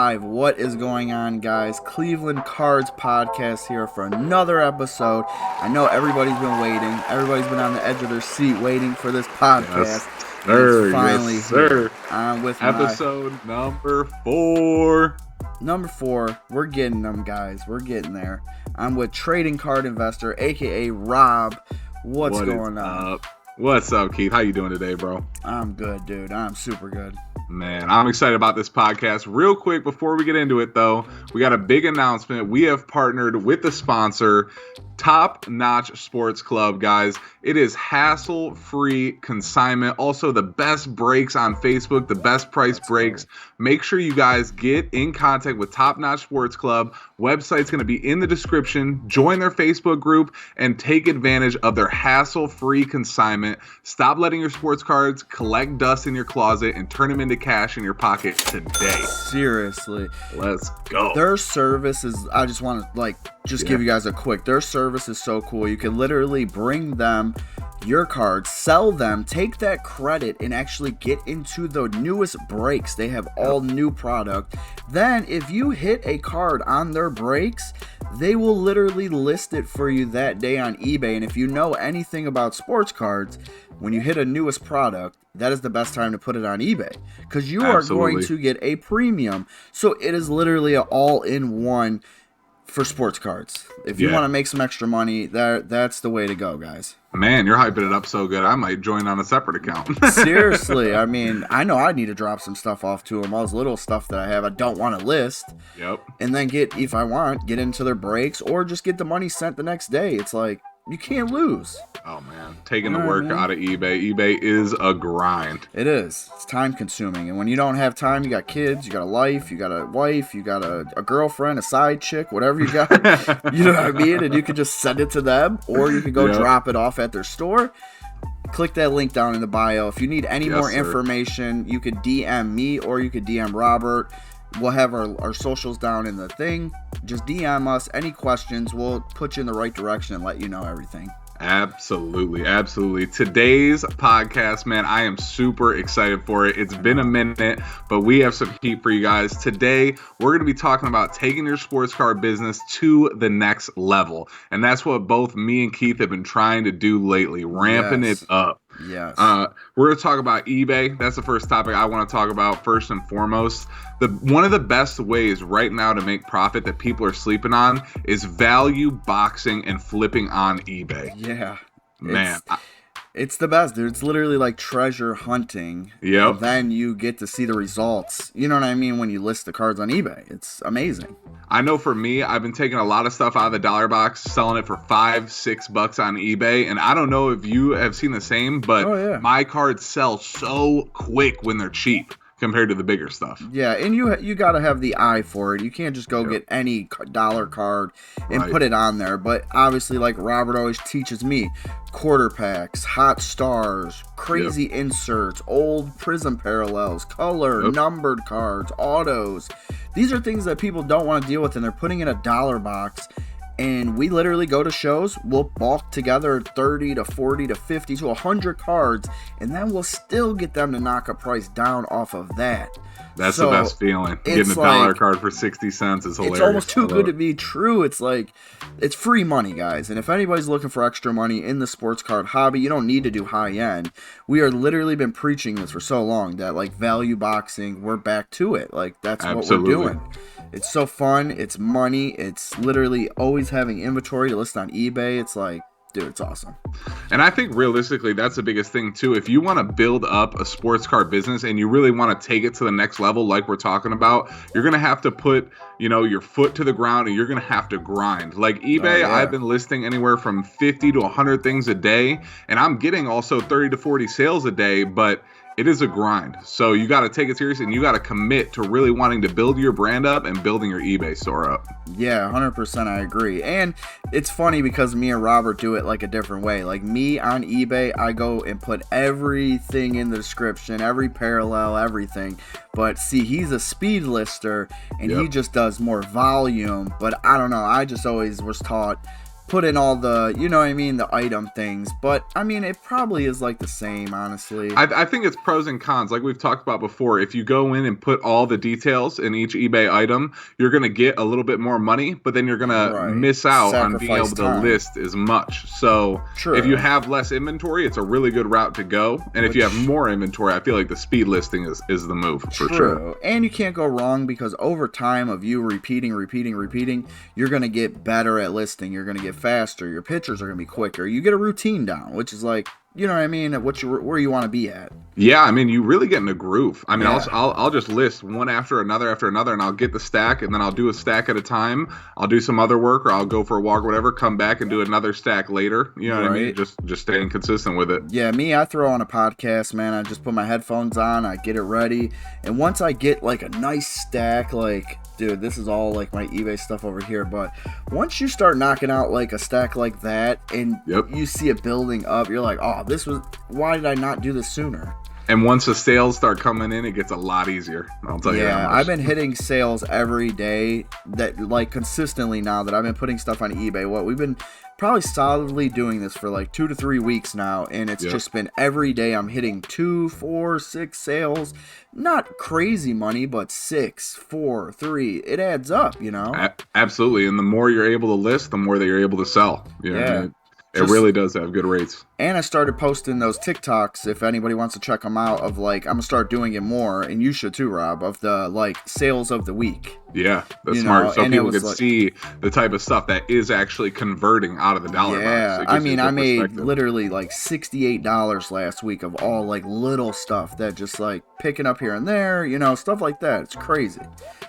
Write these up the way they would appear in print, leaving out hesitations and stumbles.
live. What is going on, guys? Cleveland Cards Podcast here for another episode. I know everybody's been waiting. Everybody's been on the edge of their seat waiting for this podcast. Yes, sir. It's finally yes, sir. here. I'm with episode number 4. Number 4. We're getting them, guys. We're getting there. I'm with Trading Card Investor, aka Rob. What's going on? Up? What's up, Keith? How you doing today, bro? I'm good, dude. I'm super good. Man, I'm excited about this podcast. Real quick, before we get into it, though, we got a big announcement. We have partnered with the sponsor, Top Notch Sports Club, guys. It is hassle-free consignment. Also, the best breaks on Facebook, the best price breaks. Make sure you guys get in contact with Top Notch Sports Club. Website's going to be in the description. Join their Facebook group and take advantage of their hassle-free consignment. Stop letting your sports cards collect dust in your closet and turn them into cash in your pocket today. Seriously. Let's go. Their service is, I just want to give you guys a quick, their service is so cool. You can literally bring them your cards, sell them, take that credit, and actually get into the newest breaks. They have all new product. Then if you hit a card on their breaks, they will literally list it for you that day on eBay. And if you know anything about sports cards, when you hit a newest product, that is the best time to put it on eBay because you are going to get a premium. So it is literally an all-in-one for sports cards. If you want to make some extra money, that's the way to go, guys. Man, you're hyping it up so good. I might join on a separate account. Seriously, I mean, I know I need to drop some stuff off to them. All this little stuff that I have, I don't want to list. Yep. And then get into their breaks or just get the money sent the next day. It's like, you can't lose. Oh, man. Taking the work out of eBay. eBay is a grind. It is. It's time consuming. And when you don't have time, you got kids, you got a life, you got a wife, you got a girlfriend, a side chick, whatever you got. You know what I mean? And you can just send it to them or you can go drop it off at their store. Click that link down in the bio. If you need any more information, you could DM me or you could DM Robert. We'll have our socials down in the thing. Just DM us any questions. We'll put you in the right direction and let you know everything. Absolutely. Absolutely. Today's podcast, man, I am super excited for it. It's been a minute, but we have some heat for you guys. Today, we're going to be talking about taking your sports card business to the next level. And that's what both me and Keith have been trying to do lately, ramping it up. Yes. We're going to talk about eBay. That's the first topic I want to talk about first and foremost. One of the best ways right now to make profit that people are sleeping on is value boxing and flipping on eBay. Yeah. Man. It's the best, dude. It's literally like treasure hunting. Yep. And then you get to see the results. You know what I mean? When you list the cards on eBay. It's amazing. I know for me, I've been taking a lot of stuff out of the dollar box, selling it for $5-6 on eBay. And I don't know if you have seen the same, but my cards sell so quick when they're cheap compared to the bigger stuff. Yeah, and you got to have the eye for it. You can't just go get any dollar card and put it on there. But obviously, like Robert always teaches me, quarter packs, hot stars, crazy inserts, old prism parallels, color, numbered cards, autos. These are things that people don't want to deal with, and they're putting in a dollar box. And we literally go to shows, we'll bulk together 30 to 40 to 50 to 100 cards, and then we'll still get them to knock a price down off of that. That's the best feeling. Getting a dollar card for 60 cents is hilarious. It's almost too good to be true. It's like, it's free money, guys. And if anybody's looking for extra money in the sports card hobby, you don't need to do high end. We are literally been preaching this for so long that like value boxing, we're back to it. Like that's what we're doing. It's so fun. It's money. It's literally always having inventory to list on eBay. It's like, dude, it's awesome. And I think realistically, that's the biggest thing too. If you want to build up a sports card business and you really want to take it to the next level, like we're talking about, you're going to have to put, your foot to the ground and you're going to have to grind. Like eBay, I've been listing anywhere from 50 to 100 things a day, and I'm getting also 30 to 40 sales a day, but it is a grind. So you got to take it serious and you got to commit to really wanting to build your brand up and building your eBay store up. Yeah, 100% I agree. And it's funny because me and Robert do it like a different way. Like me on eBay, I go and put everything in the description, every parallel, everything. But see, he's a speed lister and he just does more volume. But I don't know. I just always was taught put in all the, you know what I mean, the item things. But I mean, it probably is like the same, honestly. I think it's pros and cons. Like we've talked about before, if you go in and put all the details in each eBay item, you're going to get a little bit more money, but then you're going to miss out on being able to list as much. So if you have less inventory, it's a really good route to go. And if you have more inventory, I feel like the speed listing is the move for sure. And you can't go wrong, because over time of you repeating, you're going to get better at listing. You're going to get faster. Your pictures are going to be quicker. You get a routine down, which is like, you know what I mean, where you want to be at. Yeah, I mean, you really get in a groove. I mean, I'll just list one after another, and I'll get the stack, and then I'll do a stack at a time. I'll do some other work, or I'll go for a walk or whatever, come back and do another stack later. You know what I mean? Just staying consistent with it. Yeah, I throw on a podcast, man. I just put my headphones on, I get it ready, and once I get like a nice stack, like, dude, this is all like my eBay stuff over here, but once you start knocking out like a stack like that, and you see it building up, you're like, oh, why did I not do this sooner? And once the sales start coming in, it gets a lot easier. I'll tell you that much. Yeah, I've been hitting sales every day, that like consistently now that I've been putting stuff on eBay. We've been probably solidly doing this for like 2 to 3 weeks now, and it's just been every day I'm hitting 2, 4, 6 sales. Not crazy money, but 6, 4, 3. It adds up, you know? Absolutely. And the more you're able to list, the more that you're able to sell. You know what I mean? It really does have good rates. And I started posting those TikToks, if anybody wants to check them out, of like, I'm going to start doing it more, and you should too, Rob, of the like sales of the week. Yeah, that's smart. So people can see the type of stuff that is actually converting out of the dollar box. Yeah, I mean, I made literally like $68 last week of all like little stuff that just like picking up here and there, you know, stuff like that. It's crazy.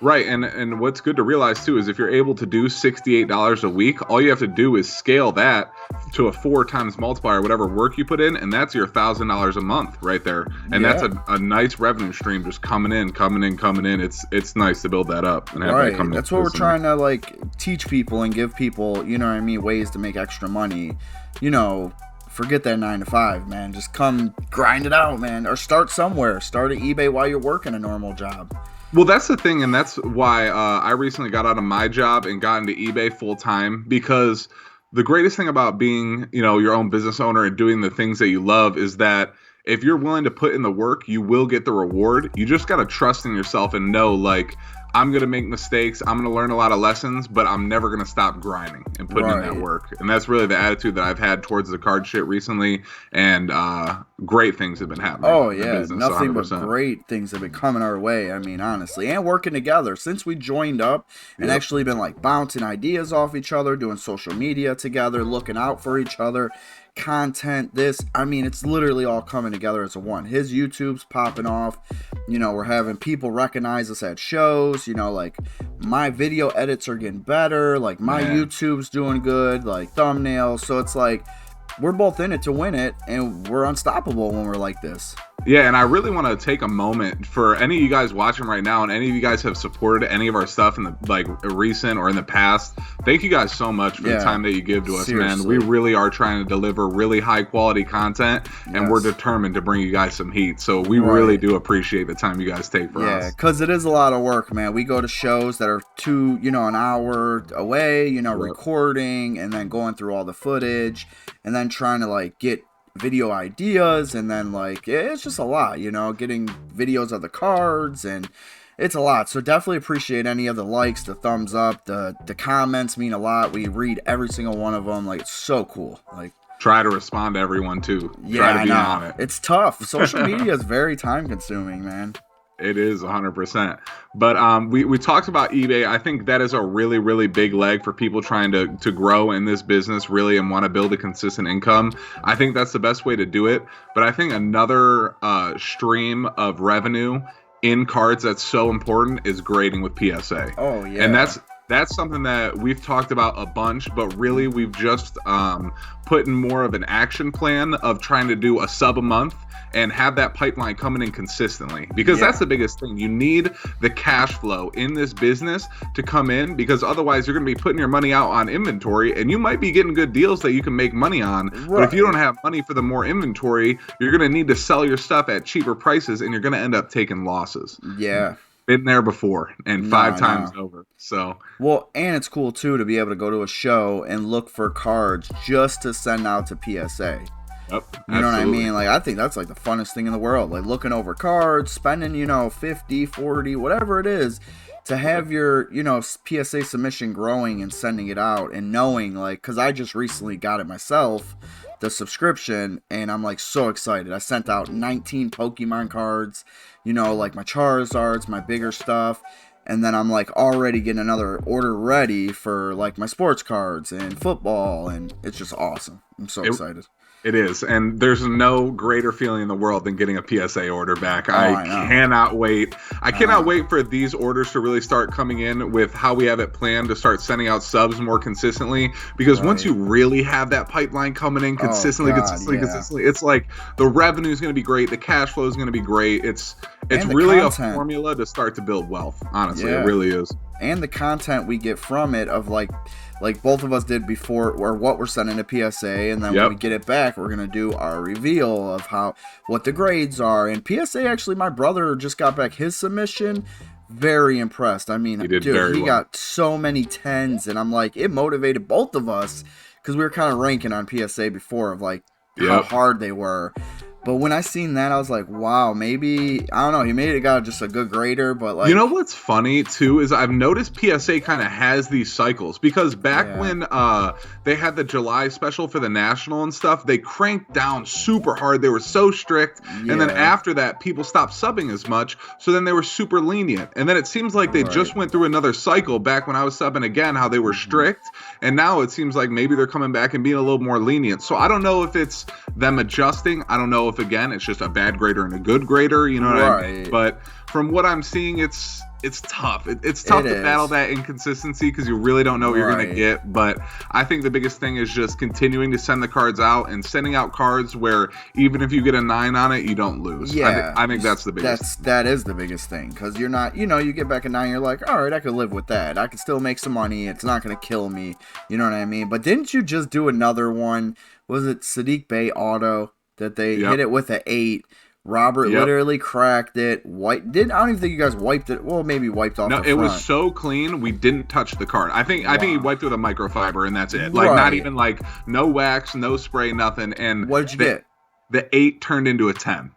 Right, and what's good to realize too is if you're able to do $68 a week, all you have to do is scale that to a 4 times multiplier, whatever work you put in, and that's your $1,000 a month right there. And that's a nice revenue stream just coming in. It's nice to build that up and have that come in. That's what we're trying to like teach people and give people, you know what I mean, ways to make extra money. You know, forget that 9 to 5, man. Just come grind it out, man, or start somewhere. Start at eBay while you're working a normal job. Well, that's the thing, and that's why I recently got out of my job and got into eBay full time, because the greatest thing about being, you know, your own business owner and doing the things that you love is that if you're willing to put in the work, you will get the reward. You just got to trust in yourself and know, like, I'm going to make mistakes. I'm going to learn a lot of lessons, but I'm never going to stop grinding and putting in that work. And that's really the attitude that I've had towards the card shit recently. And great things have been happening. Oh, yeah. Nothing 100%. But great things have been coming our way. I mean, honestly, and working together since we joined up and actually been like bouncing ideas off each other, doing social media together, looking out for each other. Content, it's literally all coming together as a one. His YouTube's popping off, you know, we're having people recognize us at shows, you know, like my video edits are getting better, like my YouTube's doing good, like thumbnails, so it's like we're both in it to win it, and we're unstoppable when we're like this. Yeah, and I really want to take a moment for any of you guys watching right now, and any of you guys have supported any of our stuff in the like recent or in the past. Thank you guys so much for the time that you give to us, man. We really are trying to deliver really high quality content, and we're determined to bring you guys some heat. So we really do appreciate the time you guys take for us. Yeah, because it is a lot of work, man. We go to shows that are an hour away, you know, recording and then going through all the footage and then trying to like get video ideas, and then like it's just a lot, you know, getting videos of the cards, and it's a lot. So definitely appreciate any of the likes, the thumbs up, the comments mean a lot. We read every single one of them. Like, it's so cool. Like, try to respond to everyone too. Try to be on it. It's tough. Social media is very time consuming, man. It is 100%. But we talked about eBay. I think that is a really, really big leg for people trying to grow in this business really and want to build a consistent income. I think that's the best way to do it. But I think another stream of revenue in cards that's so important is grading with PSA. Oh, yeah. And that's something that we've talked about a bunch, but really we've just put in more of an action plan of trying to do a sub a month and have that pipeline coming in consistently, because that's the biggest thing. You need the cash flow in this business to come in, because otherwise you're going to be putting your money out on inventory, and you might be getting good deals that you can make money on. But if you don't have money for the more inventory, you're going to need to sell your stuff at cheaper prices, and you're going to end up taking losses. Yeah. Been there before and No, five I times know. over. So Well, and it's cool too to be able to go to a show and look for cards just to send out to PSA. yep, You know what I absolutely. mean? Like, I think that's like the funnest thing in the world. Like, looking over cards, spending, 50, 40, whatever it is, to have your, PSA submission growing and sending it out and knowing, like, because I just recently got it myself, the subscription, and I'm like so excited. I sent out 19 Pokemon cards, like my Charizards, my bigger stuff. And then I'm like already getting another order ready for like my sports cards and football. And it's just awesome. I'm so excited. It is, and there's no greater feeling in the world than getting a PSA order back. I cannot wait. I cannot wait for these orders to really start coming in with how we have it planned to start sending out subs more consistently. Because once you really have that pipeline coming in consistently, it's like the revenue is going to be great. The cash flow is going to be great. It's really a formula to start to build wealth. Honestly, it really is. And the content we get from it of like both of us did before, or what we're sending to PSA, and then when we get it back, we're gonna do our reveal of what the grades are. And PSA, actually, my brother just got back his submission. Very impressed. I mean, he got so many 10s, and I'm like, it motivated both of us because we were kind of ranking on PSA before of like how hard they were. But when I seen that, I was like, wow, maybe, I don't know, he made it got just a good grader, but like... You know what's funny, too, is I've noticed PSA kind of has these cycles, because back when they had the July special for the National and stuff, they cranked down super hard. They were so strict, and then after that, people stopped subbing as much, so then they were super lenient. And then it seems like they just went through another cycle back when I was subbing again, how they were strict, and now it seems like maybe they're coming back and being a little more lenient. So I don't know if it's them adjusting. I don't know if, again, it's just a bad grader and a good grader, you know what I mean? But from what I'm seeing, it's tough. It's tough to battle that inconsistency because you really don't know what you're going to get. But I think the biggest thing is just continuing to send the cards out and sending out cards where even if you get a 9 on it, you don't lose. Yeah. I think that's the biggest. That is the biggest thing, because you're not, you get back a 9, you're like, all right, I could live with that. I can still make some money. It's not going to kill me. You know what I mean? But didn't you just do another one? Was it Sadiq Bey Auto that they hit it with an 8? Robert literally cracked it. I don't even think you guys wiped it. Well, maybe wiped off the front. No, it was so clean, we didn't touch the card. I think he wiped it with a microfiber, and that's it. Like, not even like no wax, no spray, nothing. And what did you get? The 8 turned into a 10.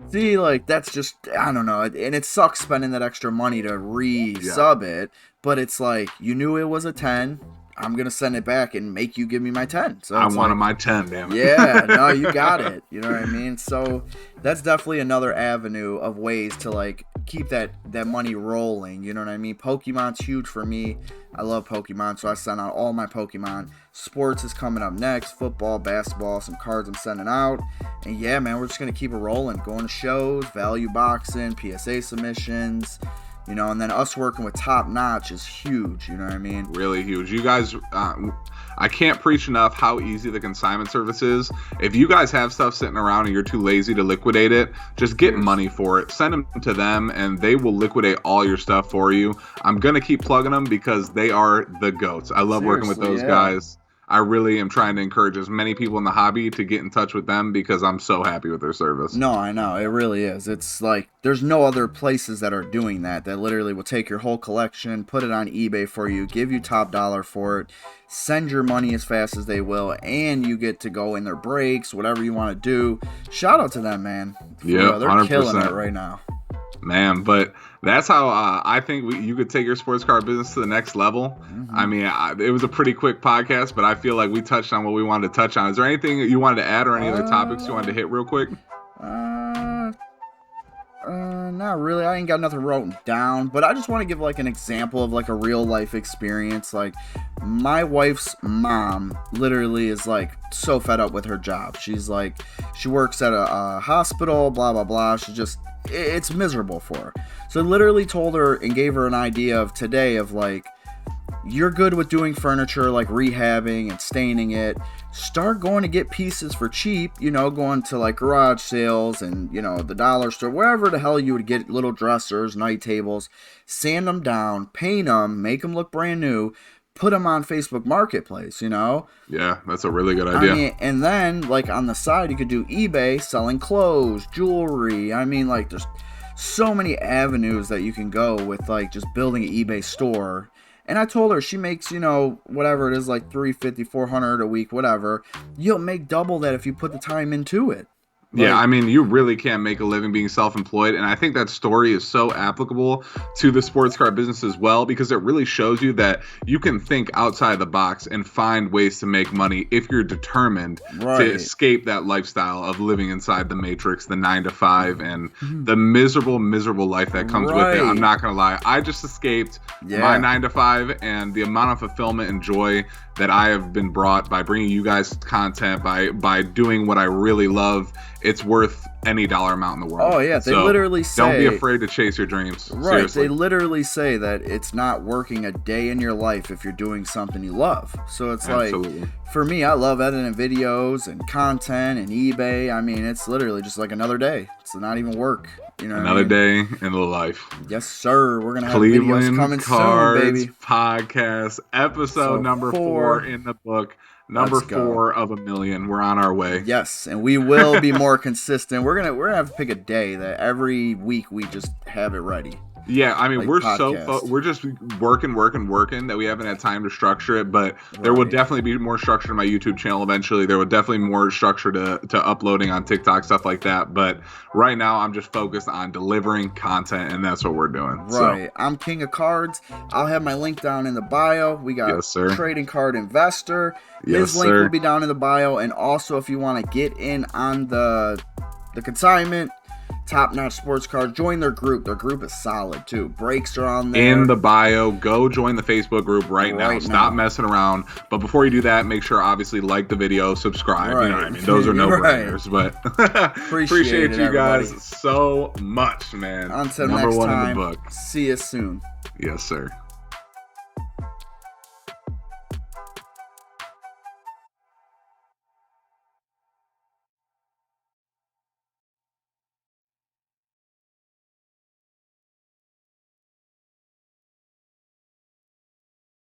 See, like, that's just, I don't know. And it sucks spending that extra money to re-sub it. But it's like, you knew it was a 10. I'm going to send it back and make you give me my 10. So I wanted my 10, damn it. Yeah, no, you got it. You know what I mean? So that's definitely another avenue of ways to, like, keep that money rolling. You know what I mean? Pokemon's huge for me. I love Pokemon, so I send out all my Pokemon. Sports is coming up next. Football, basketball, some cards I'm sending out. And yeah, man, we're just going to keep it rolling. Going to shows, value boxing, PSA submissions. And then us working with Top Notch is huge, you know what I mean? Really huge. You guys, I can't preach enough how easy the consignment service is. If you guys have stuff sitting around and you're too lazy to liquidate it, just get money for it. Send them to them, and they will liquidate all your stuff for you. I'm going to keep plugging them because they are the GOATs. I love working with those guys. I really am trying to encourage as many people in the hobby to get in touch with them because I'm so happy with their service. No, I know. It really is. It's like there's no other places that are doing that literally will take your whole collection, put it on eBay for you, give you top dollar for it, send your money as fast as they will, and you get to go in their breaks, whatever you want to do. Shout out to them, man. Yeah, they're 100%. Killing it right now. Man, but that's how I think you could take your sports card business to the next level. Mm-hmm. I mean, it was a pretty quick podcast, but I feel like we touched on what we wanted to touch on. Is there anything you wanted to add or any other topics you wanted to hit real quick? Not really. I ain't got nothing written down, but I just want to give like an example of like a real life experience. Like my wife's mom literally is like so fed up with her job. She's like, she works at a hospital, blah, blah, blah. It's miserable for her. So I literally told her and gave her an idea of today of like, you're good with doing furniture, like rehabbing and staining it. Start going to get pieces for cheap, going to like garage sales and, the dollar store, wherever the hell you would get little dressers, night tables, sand them down, paint them, make them look brand new, put them on Facebook Marketplace, Yeah, that's a really good idea. I mean, and then like on the side, you could do eBay selling clothes, jewelry. I mean, like there's so many avenues that you can go with like just building an eBay store. And I told her, she makes, you know, whatever it is, like $350, $400 a week, whatever. You'll make double that if you put the time into it. Yeah, I mean, you really can make a living being self-employed, and I think that story is so applicable to the sports car business as well, because it really shows you that you can think outside the box and find ways to make money if you're determined to escape that lifestyle of living inside the matrix, the 9-to-5, and the miserable life that comes with it. I'm not gonna lie, I just escaped my 9-to-5, and the amount of fulfillment and joy that I have been brought by bringing you guys content, by doing what I really love, it's worth any dollar amount in the world. Oh yeah, they literally say, don't be afraid to chase your dreams. Right, Seriously. They literally say that it's not working a day in your life if you're doing something you love. So it's like, for me, I love editing videos and content and eBay. I mean, it's literally just like another day. It's not even work. You know, another day in the life. Yes, sir. We're gonna have Cleveland videos coming Cards soon, baby. Podcast episode number 4 in the book. Number 4 of 1 million. We're on our way. Yes, and we will be more consistent. We're gonna have to pick a day that every week we just have it ready. Yeah, I mean, like we're just working that we haven't had time to structure it, but there will definitely be more structure to my YouTube channel eventually. There will definitely be more structure to uploading on TikTok, stuff like that. But right now, I'm just focused on delivering content, and that's what we're doing. Right. So, I'm King of Cards. I'll have my link down in the bio. We got Trading Card Investor. His link will be down in the bio. And also, if you want to get in on the consignment, Top Notch Sports Cars, join their group. Their group is solid too. Breaks are on there. In the bio. Go join the Facebook group right now. Stop messing around. But before you do that, make sure obviously like the video, subscribe. You know what I mean? Those are no-brainers. But appreciate you guys so much, man. Until next time. In the book. See you soon. Yes, sir.